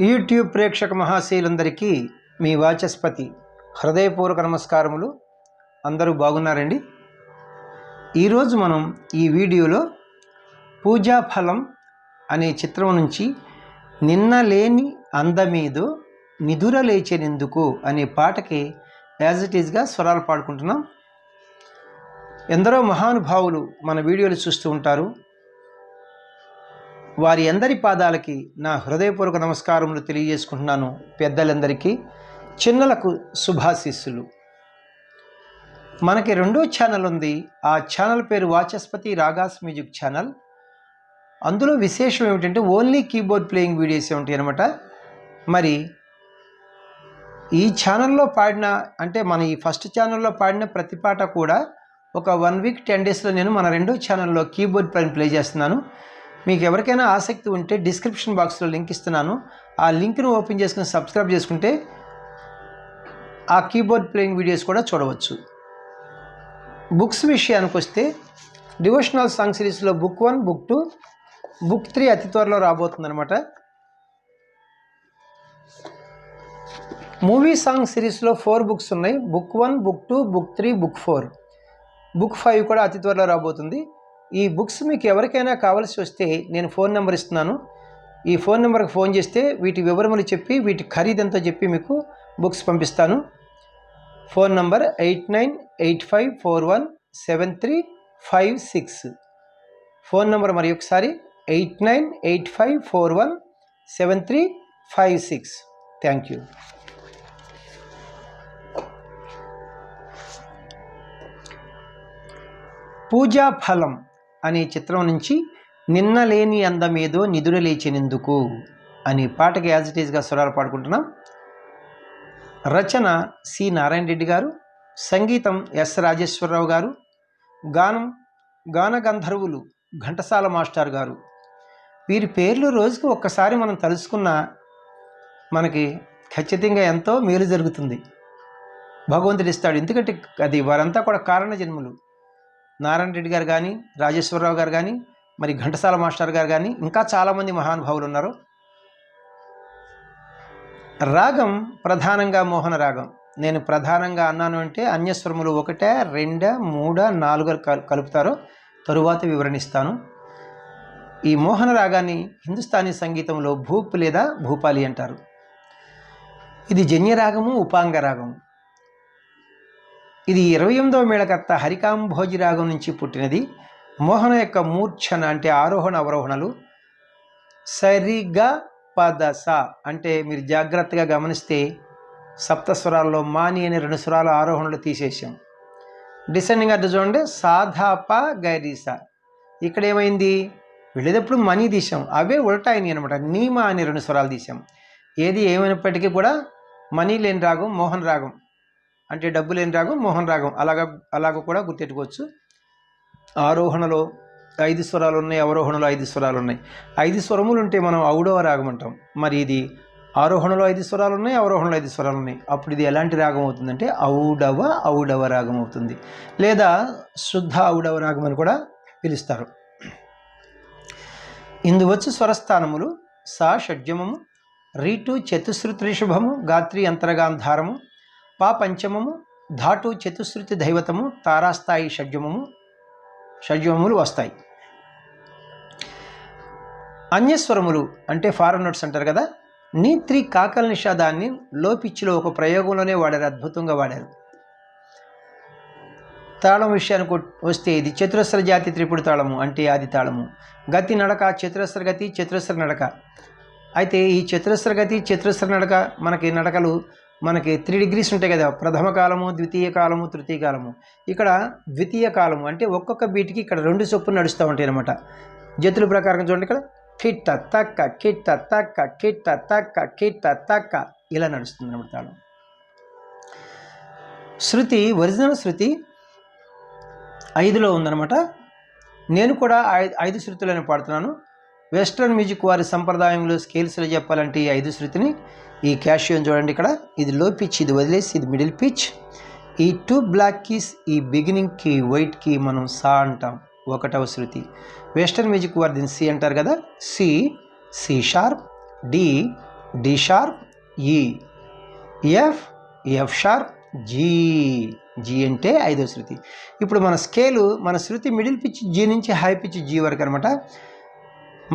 YouTube ప్రేక్షక మహాశయులందరికీ మీ వాచస్పతి హృదయపూర్వక నమస్కారములు. అందరూ బాగున్నారండి. ఈరోజు మనం ఈ వీడియోలో పూజాఫలం అనే చిత్రం నుంచి నిన్న లేని అందమీదో నిదుర లేచెనెందుకు అనే పాటకి యాజ్ ఇట్ ఈజ్గా స్వరాలు పాడుకుంటున్నాం. ఎందరో మహానుభావులు మన వీడియోలు చూస్తూ ఉంటారు. వారి అందరి పాదాలకి నా హృదయపూర్వక నమస్కారములు తెలియజేసుకుంటున్నాను. పెద్దలందరికీ, చిన్నలకు శుభాశీస్సులు. మనకి రెండో ఛానల్ ఉంది. ఆ ఛానల్ పేరు వాచస్పతి రాగాస్ మ్యూజిక్ ఛానల్. అందులో విశేషం ఏమిటంటే ఓన్లీ కీబోర్డ్ ప్లేయింగ్ వీడియోస్ ఉంటాయి అన్నమాట. మరి ఈ ఛానల్లో పాడిన అంటే మన ఈ ఫస్ట్ ఛానల్లో పాడిన ప్రతి పాట కూడా ఒక 1 వీక్ 10 డేస్లో నేను మన రెండో ఛానల్లో కీబోర్డ్ పైన ప్లే చేస్తున్నాను. మీకు ఎవరికైనా ఆసక్తి ఉంటే డిస్క్రిప్షన్ బాక్స్లో లింక్ ఇస్తున్నాను. ఆ లింక్ను ఓపెన్ చేసుకుని సబ్స్క్రైబ్ చేసుకుంటే ఆ కీబోర్డ్ ప్లేయింగ్ వీడియోస్ కూడా చూడవచ్చు. బుక్స్ విషయానికి వస్తే డివోషనల్ సాంగ్ సిరీస్లో బుక్ 1, బుక్ 2, బుక్ 3 అతి త్వరలో రాబోతుందన్నమాట. మూవీ సాంగ్ సిరీస్లో 4 బుక్స్ ఉన్నాయి. Book 1, book 2, book 3, book 4, book 5 కూడా అతి త్వరలో రాబోతుంది. ఈ బుక్స్ మీకు ఎవరికైనా కావాల్సి వస్తే నేను ఫోన్ నెంబర్ ఇస్తున్నాను. ఈ ఫోన్ నెంబర్కి ఫోన్ చేస్తే వీటి వివరములు చెప్పి వీటి ఖరీదంతా చెప్పి మీకు బుక్స్ పంపిస్తాను. Phone number 8985417356. ఫోన్ నెంబర్ మరి ఒకసారి 8985417356. Thank you. పూజాఫలం అనే చిత్రం నుంచి నిన్న లేని అందమేదో నిదుర లేచెనెందుకు అనే పాటకి యాజ్ ఇట్ ఈజ్గా స్వరాలు పాడుకుంటున్నాం. రచన సి నారాయణ రెడ్డి గారు, సంగీతం ఎస్ రాజేశ్వరరావు గారు, గాన గంధర్వులు ఘంటసాల మాస్టర్ గారు. వీరి పేర్లు రోజుకు ఒక్కసారి మనం తలుసుకున్న మనకి ఖచ్చితంగా ఎంతో మేలు జరుగుతుంది. భగవంతుడు ఇస్తాడు. ఎందుకంటే అది వారంతా కూడా కారణ జన్ములు. నారాయణ రెడ్డి గారు కానీ, రాజేశ్వరరావు గారు కానీ, మరి ఘంటసాల మాస్టర్ గారు కానీ, ఇంకా చాలామంది మహానుభావులు ఉన్నారు. రాగం ప్రధానంగా మోహన రాగం. నేను ప్రధానంగా అన్నాను అంటే అన్యస్వరములు 1, 2, 3, 4 కలుపుతారో తరువాత వివరణిస్తాను. ఈ మోహన రాగాన్ని హిందుస్థానీ సంగీతంలో భూప్ లేదా భూపాలి అంటారు. ఇది జన్యరాగము, ఉపాంగ రాగము. ఇది 28వ మేళకర్త హరికాంభోజి రాగం నుంచి పుట్టినది. మోహన యొక్క మూర్ఛన అంటే ఆరోహణ అవరోహణలు సరిగా పదస అంటే మీరు జాగ్రత్తగా గమనిస్తే సప్తస్వరాల్లో మాని అనే 2 స్వరాల ఆరోహణలు తీసేసాం. డిసెండింగ్ అడ్డు చూడండి, సాధాప గైరీస. ఇక్కడ ఏమైంది, వెళ్ళేటప్పుడు మనీ తీసాం, అవే ఉల్టాయినాయి అనమాట. నీమా అనే 2 స్వరాలు తీసాం. ఏది ఏమైనప్పటికీ కూడా మనీ లేని రాగం మోహన్ రాగం, అంటే డబ్బు లేని రాగం మోహన్ రాగం. అలాగ కూడా గుర్తెట్టుకోవచ్చు. ఆరోహణలో 5 స్వరాలు ఉన్నాయి, అవరోహణలో 5 స్వరాలు ఉన్నాయి. 5 స్వరములు ఉంటే మనం ఔడవ రాగం అంటాం. మరి ఇది ఆరోహణలో 5 స్వరాలు ఉన్నాయి, అవరోహణలో 5 స్వరాలు ఉన్నాయి. అప్పుడు ఇది ఎలాంటి రాగం అవుతుందంటే ఔడవ రాగం అవుతుంది, లేదా శుద్ధ ఔడవ రాగం అని కూడా పిలుస్తారు. ఇందువచ్చు స్వరస్థానములు సా షడ్జమము, రీటు చతుశ్రుతి రిషభము, గాత్రి అంతరగాంధారము, పా పంచమము, ధాటు చతుశ్రుతి దైవతము, తారాస్థాయి షడ్జమములు వస్తాయి. అన్యస్వరములు అంటే ఫారెన్ నోట్స్ అంటారు కదా. నీత్రి కాకల నిషాదాన్ని లో పిచ్చిలో ఒక ప్రయోగంలోనే వాడారు, అద్భుతంగా వాడారు. తాళం విషయానికి వస్తే ఇది చతురస్ర జాతి త్రిపుడు తాళము అంటే ఆది తాళము. గతి నడక చతురస్ర గతి, చతురస్ర నడక. అయితే ఈ చతురస్ర గతి, చతురస్ర నడక నడకలు మనకి 3 degrees ఉంటాయి కదా. ప్రథమ కాలము, ద్వితీయ కాలము, తృతీయ కాలము. ఇక్కడ ద్వితీయ కాలము అంటే ఒక్కొక్క బీట్కి ఇక్కడ 2 చొప్పులు నడుస్తూ ఉంటాయి అన్నమాట. జతుల ప్రకారం చూడండి, ఇక్కడ కిట్ట తక్క కిట్ట తక్క కిట్ట తక్క కిట్ట తక్క ఇలా నడుస్తుంది అన్నమాట తాళం. శృతి ఒరిజినల్ శృతి 5లో ఉందన్నమాట. నేను కూడా 5 శృతులను పాడుతున్నాను. వెస్ట్రన్ మ్యూజిక్ వారి సంప్రదాయంలో స్కేల్స్లో చెప్పాలంటే ఈ 5 శృతిని, ఈ క్యాషియోని చూడండి, ఇక్కడ ఇది లో పిచ్, ఇది వదిలేసి ఇది మిడిల్ పిచ్. ఈ 2 బ్లాక్ కీస్, ఈ బిగినింగ్కి వైట్ కీ మనం సా అంటాం, 1వ శృతి. వెస్టర్న్ మ్యూజిక్ వారు దీన్ని సి అంటారు కదా. C, C sharp, D, D sharp E, F, F sharp G, G అంటే 5వ శృతి. ఇప్పుడు మన స్కేలు మన శృతి మిడిల్ పిచ్ జీ నుంచి హై పిచ్ జీ వరకు అనమాట.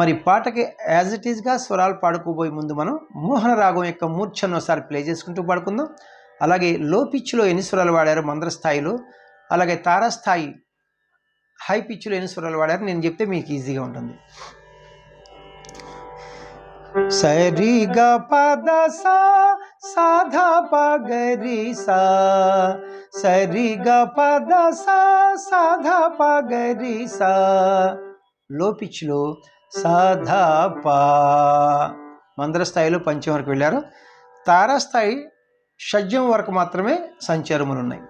మరి పాటకి యాజ్ ఇట్ ఈస్గా స్వరాలు పాడుకోబోయే ముందు మనం మోహన రాగం యొక్క మూర్ఛను ఒకసారి ప్లే చేసుకుంటూ పాడుకుందాం. అలాగే లో పిచ్లో ఎన్ని స్వరాలు వాడారు మంద్ర స్థాయిలో, అలాగే తారాస్థాయి హై పిచ్లో ఎన్ని స్వరాలు వాడారు నేను చెప్తే మీకు ఈజీగా ఉంటుంది. సరి గ పద సా సాధా పగరి సా, సరి గ పద సా సాధా పగరి సా. లో పిచ్లో సాధా పా, మంద్ర స్థాయిలో పంచం వరకు వెళ్ళారు. తారాస్థాయి షడ్జం వరకు మాత్రమే సంచారములు ఉన్నాయి.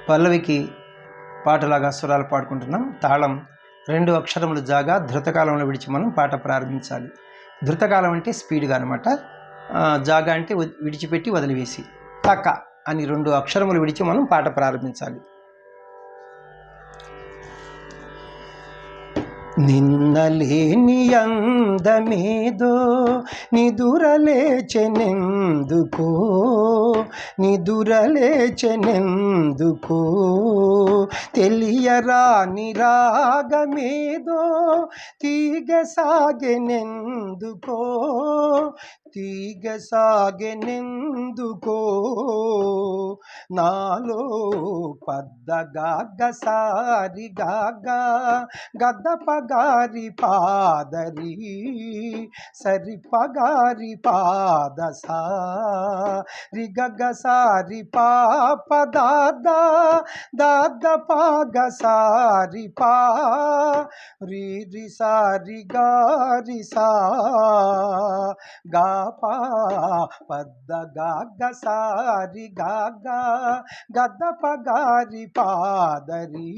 పల్లవికి పాటలాగా స్వరాలు పాడుకుంటున్నాం. తాళం 2 అక్షరములు జాగా ధృతకాలంలో విడిచి మనం పాట ప్రారంభించాలి. ధృతకాలం అంటే స్పీడ్గా అనమాట. జాగా అంటే విడిచిపెట్టి వదిలివేసి. తక అని 2 అక్షరములు విడిచి మనం పాట ప్రారంభించాలి. నిన్నలేని అందమేదో నిదురలేచెనెందుకో, నిదురలేచెనెందుకో, తెలియరాని రాగమేదో తీగ సాగెనెందుకో, తీగ సాగెనెందుకో, నాలో పద్ద గాగ సారి గాగ గద్ద పగారి పాదరి సరి పగారి పాద సారి గగ సారి పాప దాద దాద పాగ సారి పా రి రి సారి గారి సా గా పా పద్ద గాగ సారి గాగ గద్ద పగారి పాదరి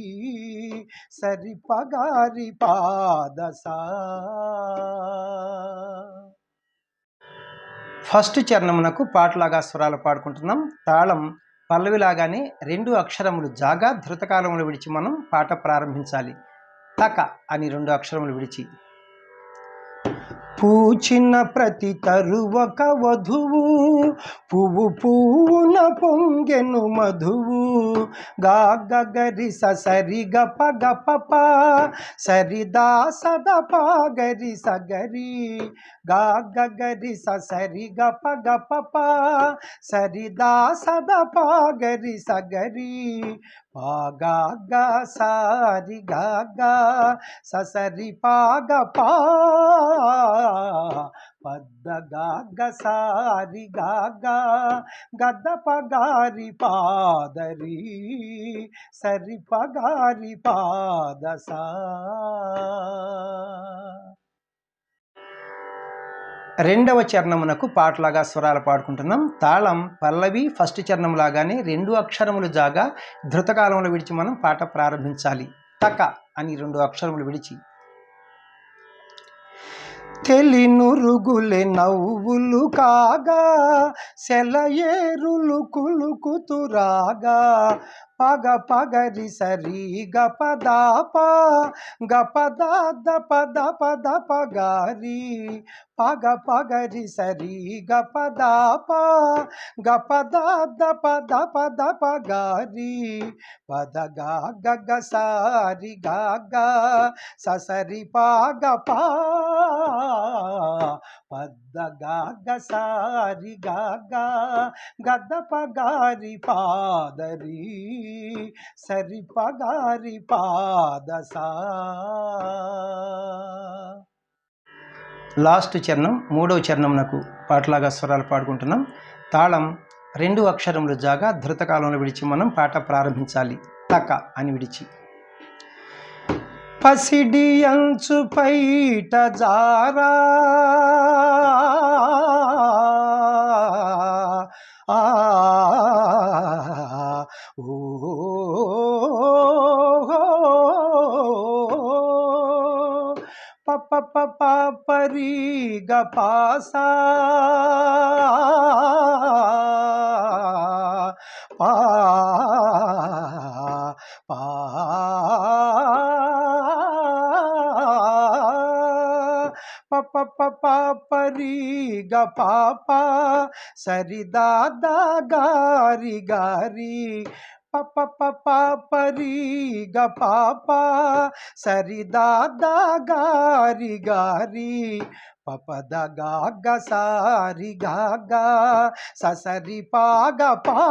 సరి పగారి పాద సా. ఫస్ట్ చరణమునకు పాటలాగా స్వరాలు పాడుకుంటున్నాం. తాళం పల్లవిలాగానే 2 అక్షరములు జాగా ధృతకాలములు విడిచి మనం పాట ప్రారంభించాలి. తక అని 2 అక్షరములు విడిచి. పూచిన ప్రతి తరువక వధువు పువ్వు పువ్వున పొంగెను మధువు, గాగ గరి సరి గప గప సరి దా సద పాగరి సగరి, గాగ గరి సరి గప గప సరి దా సద పాగరి సగరి, పాగా గా సారి గాగా సరి పాగ పా పద్ద గాగ సారి గాగా గద్ద పగారి పాదరి సరి పగారి పాద సా. రెండవ చరణమునకు పాటలాగా స్వరాలు పాడుకుంటున్నాం. తాళం పల్లవి ఫస్ట్ చరణం లాగానే 2 అక్షరములు జాగా ధృతకాలంలో విడిచి మనం పాట ప్రారంభించాలి. తక అని 2 అక్షరములు విడిచి. తెలినురుగులే నవ్వులు కాగా సెలయేరులు కులుకుతురాగా, పగ పగరి సరి గపదాప గపద పద పద పగారి, పగ పగరి సరి గపదాప గపద పద పద పగారి, పద గగ సారి గగ సరి పాగ పా పద్ద గాగ సారి గాగ గద్ద పగారి పాదరి సరి పగారి పాదసా. లాస్ట్ చరణం మూడవ చరణం నాకు పాటలాగా స్వరాలు పాడుకుంటున్నాం. తాళం 2 అక్షరములు జాగా ధృతకాలంలో విడిచి మనం పాట ప్రారంభించాలి. తక అని విడిచి. పసిడి అంచు పైట జారా పరి గ పాసా పా పరి గ పాప సరి దాదా గారి గారి పరి గ పాప సరి దాదా గారి గారి పపద గాగ సారి గాగా ససరి పాగ పా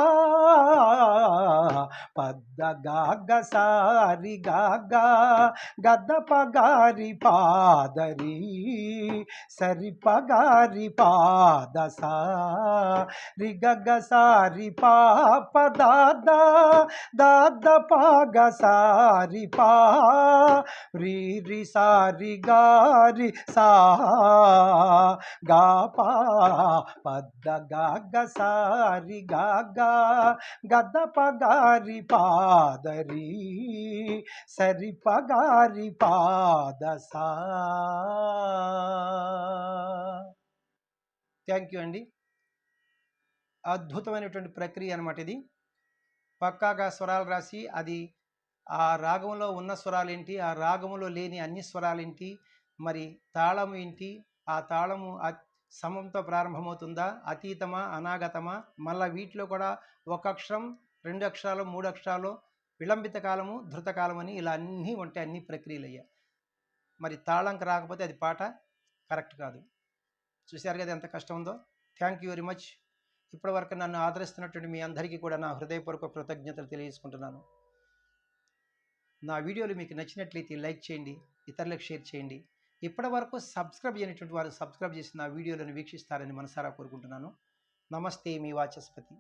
పద్ద గాగ సారి గాగా గద్ద పగారి పాదరి సరి పగారి పాదసా రి గగ సారి పాప దాద దాద పాగ సారి పా రి రి సారి గారి సా గా పా పద్ద గాగ సారి గాగా గద్ద పగారి పాదరి సరి పగారి పాదసా. థ్యాంక్ యూ అండి. అద్భుతమైనటువంటి ప్రక్రియ అనమాట ఇది. పక్కాగా స్వరాలు రాసి అది ఆ రాగంలో ఉన్న స్వరాలేంటి, ఆ రాగంలో లేని అన్ని స్వరాలేంటి, మరి తాళం ఏంటి, ఆ తాళము సమంతో ప్రారంభమవుతుందా, అతీతమా, అనాగతమా, మళ్ళీ వీటిలో కూడా 1 అక్షరం 2 అక్షరాలు 3 అక్షరాలు, విళంబిత కాలము ధృతకాలం అని ఇలా అన్నీ ఉంటాయి. అన్ని ప్రక్రియలు అయ్యా. మరి తాళంకి రాకపోతే అది పాట కరెక్ట్ కాదు. చూశారు కదా ఎంత కష్టం ఉందో. Thank you very much. ఇప్పటివరకు నన్ను ఆదరిస్తున్నటువంటి మీ అందరికీ కూడా నా హృదయపూర్వక కృతజ్ఞతలు తెలియజేసుకుంటున్నాను. నా వీడియోలు మీకు నచ్చినట్లయితే లైక్ చేయండి, ఇతరులకు షేర్ చేయండి. ఇప్పటివరకు సబ్స్క్రైబ్ చేయనటువంటి వారు సబ్స్క్రైబ్ చేసి నా వీడియోలను వీక్షిస్తారని మనసారా కోరుకుంటున్నాను. నమస్తే, మీ వాచస్పతి.